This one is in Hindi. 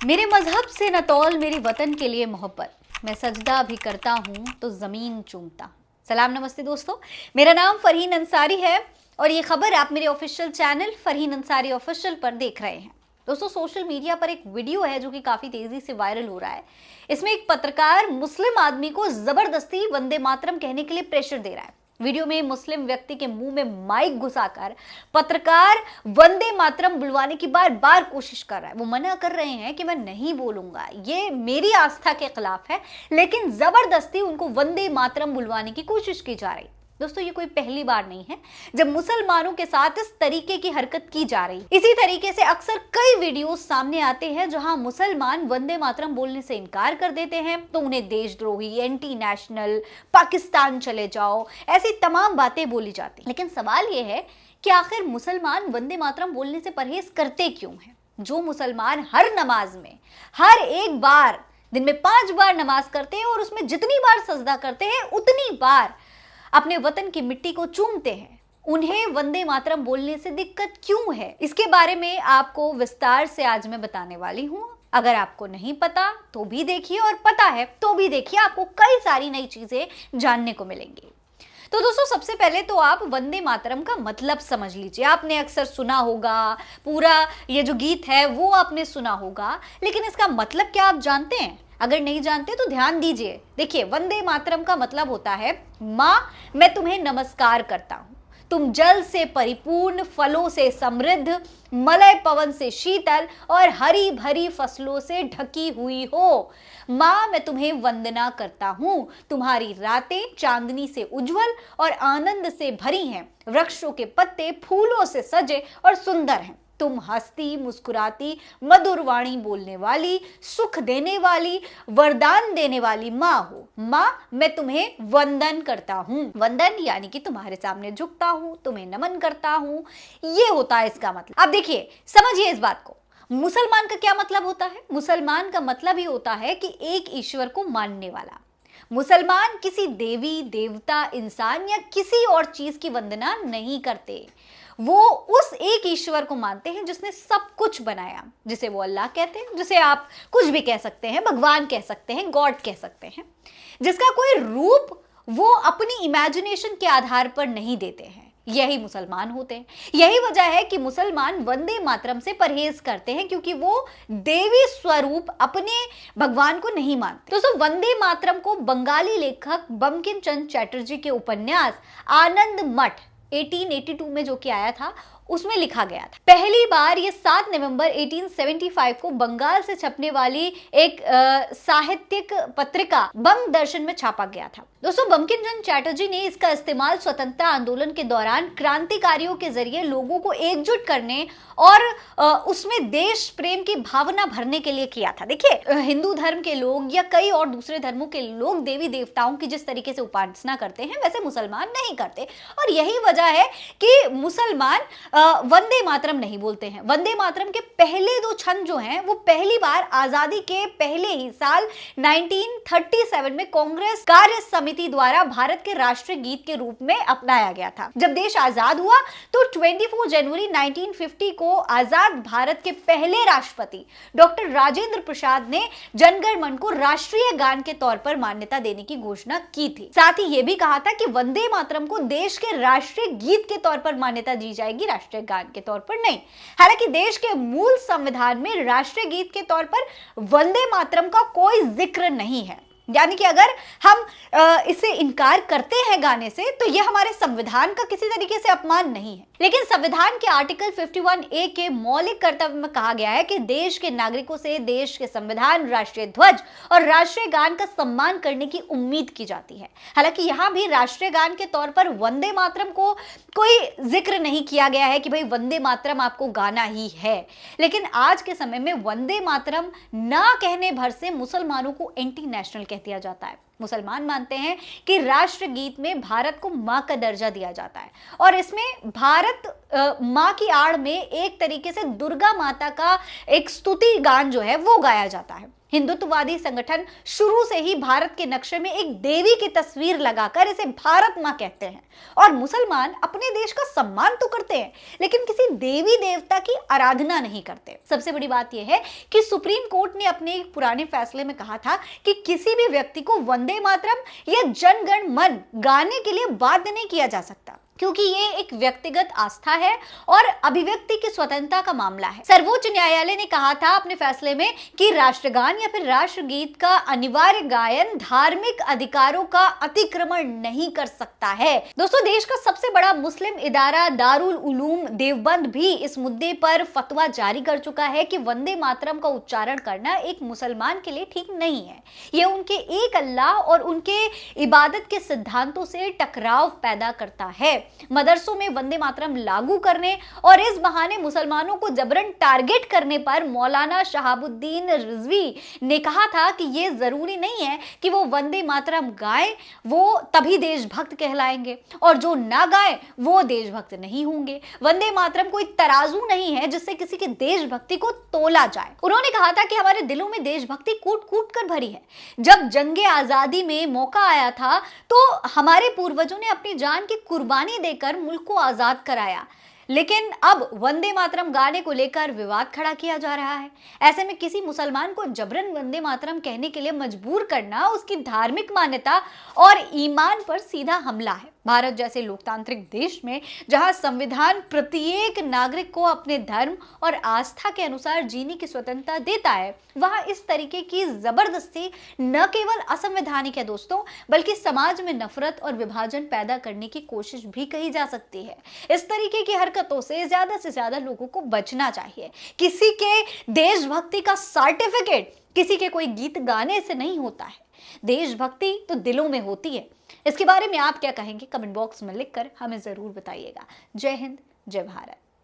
मेरे मजहब से न तौल मेरी वतन के लिए मोहब्बत, मैं सजदा भी करता हूँ तो ज़मीन चूमता। सलाम नमस्ते दोस्तों, मेरा नाम फरहीन अंसारी है और ये खबर आप मेरे official channel Farheen Ansari official पर देख रहे हैं। दोस्तों, सोशल मीडिया पर एक वीडियो है जो कि काफ़ी तेज़ी से वायरल हो रहा है। इसमें एक पत्रकार मुस्लिम आदमी को ज़बरदस्ती वंदे मातरम कहने के लिए प्रेशर दे रहा है। वीडियो में मुस्लिम व्यक्ति के मुंह में माइक घुसाकर पत्रकार वंदे मातरम बुलवाने की बार बार कोशिश कर रहा है। वो मना कर रहे हैं कि मैं नहीं बोलूंगा, ये मेरी आस्था के खिलाफ है, लेकिन जबरदस्ती उनको वंदे मातरम बुलवाने की कोशिश की जा रही। दोस्तों, ये कोई पहली बार नहीं है जब मुसलमानों के साथ इस तरीके की हरकत की जा रही। इसी तरीके से अक्सर कई वीडियोस सामने आते हैं जहां मुसलमान वंदे मातरम बोलने से इनकार कर देते हैं तो उन्हें देशद्रोही, एंटी नेशनल, पाकिस्तान चले जाओ, ऐसी तमाम बातें बोली जाती। लेकिन सवाल यह है कि आखिर मुसलमान वंदे मातरम बोलने से परहेज करते क्यों हैं? जो मुसलमान हर नमाज में हर एक बार दिन में 5 बार नमाज करते हैं और उसमें जितनी बार सजदा करते हैं उतनी बार अपने वतन की मिट्टी को चूमते हैं, उन्हें वंदे मातरम बोलने से दिक्कत क्यों है? इसके बारे में आपको विस्तार से आज मैं बताने वाली हूं। अगर आपको नहीं पता तो भी देखिए और पता है तो भी देखिए, आपको कई सारी नई चीजें जानने को मिलेंगी। तो दोस्तों, सबसे पहले तो आप वंदे मातरम का मतलब समझ लीजिए। आपने अक्सर सुना होगा, पूरा ये जो गीत है वो आपने सुना होगा, लेकिन इसका मतलब क्या आप जानते हैं? अगर नहीं जानते तो ध्यान दीजिए। देखिए, वंदे मातरम का मतलब होता है, माँ मैं तुम्हें नमस्कार करता हूँ, तुम जल से परिपूर्ण, फलों से समृद्ध, मलय पवन से शीतल और हरी भरी फसलों से ढकी हुई हो। माँ मैं तुम्हें वंदना करता हूँ, तुम्हारी रातें चांदनी से उज्जवल और आनंद से भरी हैं, वृक्षों के पत्ते फूलों से सजे और सुंदर हैं, तुम हंसती मुस्कुराती, मधुर वाणी बोलने वाली, सुख देने वाली, वरदान देने वाली माँ हो। माँ मैं तुम्हें वंदन करता हूँ। वंदन यानी कि तुम्हारे सामने झुकता हूँ, तुम्हें नमन करता हूँ, ये होता है इसका मतलब। अब देखिए, समझिए इस बात को। मुसलमान का क्या मतलब होता है? मुसलमान का मतलब ही होता है कि एक ईश्वर को मानने वाला। मुसलमान किसी देवी, देवता, इंसान या किसी और चीज की वंदना नहीं करते। वो उस एक ईश्वर को मानते हैं जिसने सब कुछ बनाया, जिसे वो अल्लाह कहते हैं, जिसे आप कुछ भी कह सकते हैं, भगवान कह सकते हैं, गॉड कह सकते हैं, जिसका कोई रूप वो अपनी इमेजिनेशन के आधार पर नहीं देते हैं। यही मुसलमान होते हैं। यही वजह है कि मुसलमान वंदे मातरम से परहेज करते हैं, क्योंकि वो देवी स्वरूप अपने भगवान को नहीं मानते। दोस्तों, वंदे मातरम को बंगाली लेखक बंकिम चंद्र चटर्जी के उपन्यास आनंद मठ 1882 में जो कि आया था, उसमें लिखा गया था। पहली बार ये 7 नवंबर 1875 को बंगाल से छपने वाली एक साहित्यिक पत्रिका बंग दर्शन में छापा गया था। दोस्तों, बंकिम चंद्र चटर्जी ने इसका इस्तेमाल स्वतंत्रता आंदोलन के दौरान क्रांतिकारियों के जरिए लोगों को एकजुट करने और उसमें देश प्रेम की भावना भरने के लिए किया था। देखिए, हिंदू धर्म के लोग या कई और दूसरे धर्मों के लोग देवी देवताओं की जिस तरीके से उपासना करते हैं, वैसे मुसलमान नहीं करते, और यही वजह है कि मुसलमान वंदे मातरम नहीं बोलते हैं। वंदे मातरम के पहले 2 छंद जो हैं वो पहली बार आजादी के पहले ही साल 1937 में कांग्रेस कार्य समिति द्वारा भारत के राष्ट्रीय गीत के रूप में अपनाया गया था। जब देश आजाद हुआ तो 24 जनवरी 1950 को आजाद भारत के पहले राष्ट्रपति डॉक्टर राजेंद्र प्रसाद ने जनगण मन को राष्ट्रीय गान के तौर पर मान्यता देने की घोषणा की थी। साथ ही यह भी कहा था कि वंदे मातरम को देश के राष्ट्रीय गीत के तौर पर मान्यता दी जाएगी, राष्ट्रीय गान के तौर पर नहीं। हालांकि देश के मूल संविधान में राष्ट्रीय गीत के तौर पर वंदे मातरम का कोई जिक्र नहीं है। यानी कि अगर हम इसे इनकार करते हैं गाने से, तो यह हमारे संविधान का किसी तरीके से अपमान नहीं है। लेकिन संविधान के आर्टिकल 51A के मौलिक कर्तव्य में कहा गया है कि देश के नागरिकों से देश के संविधान, राष्ट्रीय ध्वज और राष्ट्रीय गान का सम्मान करने की उम्मीद की जाती है। हालांकि यहाँ भी राष्ट्रीय गान के तौर पर वंदे मातरम को कोई जिक्र नहीं किया गया है कि भाई वंदे मातरम आपको गाना ही है। लेकिन आज के समय में वंदे मातरम ना कहने भर से मुसलमानों को एंटी नेशनल कह दिया जाता है। मुसलमान मानते हैं कि राष्ट्र गीत में भारत को मां का दर्जा दिया जाता है और इसमें भारत मां की आड़ में एक तरीके से दुर्गा माता का एक स्तुति गान जो है वो गाया जाता है। हिंदुत्ववादी संगठन शुरू से ही भारत के नक्शे में एक देवी की तस्वीर लगाकर इसे भारत मां कहते हैं। और मुसलमान अपने देश का सम्मान तो करते हैं, लेकिन किसी देवी देवता की आराधना नहीं करते। सबसे बड़ी बात यह है कि सुप्रीम कोर्ट ने अपने एक पुराने फैसले में कहा था कि किसी भी व्यक्ति को वंदे मातरम या जन गण मन गाने के लिए बाध्य नहीं किया जा सकता, क्योंकि ये एक व्यक्तिगत आस्था है और अभिव्यक्ति की स्वतंत्रता का मामला है। सर्वोच्च न्यायालय ने कहा था अपने फैसले में कि राष्ट्रगान या फिर राष्ट्रगीत का अनिवार्य गायन धार्मिक अधिकारों का अतिक्रमण नहीं कर सकता है। दोस्तों, देश का सबसे बड़ा मुस्लिम इदारा दारुल उलूम देवबंद भी इस मुद्दे पर फतवा जारी कर चुका है कि वंदे मातरम का उच्चारण करना एक मुसलमान के लिए ठीक नहीं है। यह उनके एक अल्लाह और उनके इबादत के सिद्धांतों से टकराव पैदा करता है। मदरसों में वंदे मातरम लागू करने और इस बहाने मुसलमानों को जबरन टारगेट करने पर मौलाना शहाबुद्दीन रिजवी ने कहा था कि यह जरूरी नहीं है कि वो वंदे मातरम गाएं, वो तभी देशभक्त कहलाएंगे, और जो ना गाएं वो देशभक्त नहीं होंगे। वंदे मातरम कोई तराजू नहीं है जिससे किसी की देशभक्ति को तोला जाए। उन्होंने कहा था कि हमारे दिलों में देशभक्ति कूट कूट कर भरी है। जब जंगे आजादी में मौका आया था तो हमारे पूर्वजों ने अपनी जान की कुर्बानी देकर मुल्क को आजाद कराया, लेकिन अब वंदे मातरम गाने को लेकर विवाद खड़ा किया जा रहा है। ऐसे में किसी मुसलमान को जबरन वंदे मातरम कहने के लिए मजबूर करना उसकी धार्मिक मान्यता और ईमान पर सीधा हमला है। भारत जैसे लोकतांत्रिक देश में जहां संविधान प्रत्येक नागरिक को अपने धर्म और आस्था के अनुसार जीने की स्वतंत्रता देता है, वहां इस तरीके की जबरदस्ती न केवल असंवैधानिक है दोस्तों, बल्कि समाज में नफरत और विभाजन पैदा करने की कोशिश भी कही जा सकती है। इस तरीके की हरकतों से ज्यादा लोगों को बचना चाहिए। किसी के देशभक्ति का सर्टिफिकेट किसी के कोई गीत गाने से नहीं होता है। देशभक्ति तो दिलों में होती है। इसके बारे में आप क्या कहेंगे? कमेंट बॉक्स में लिखकर हमें जरूर बताइएगा। जय हिंद, जय भारत।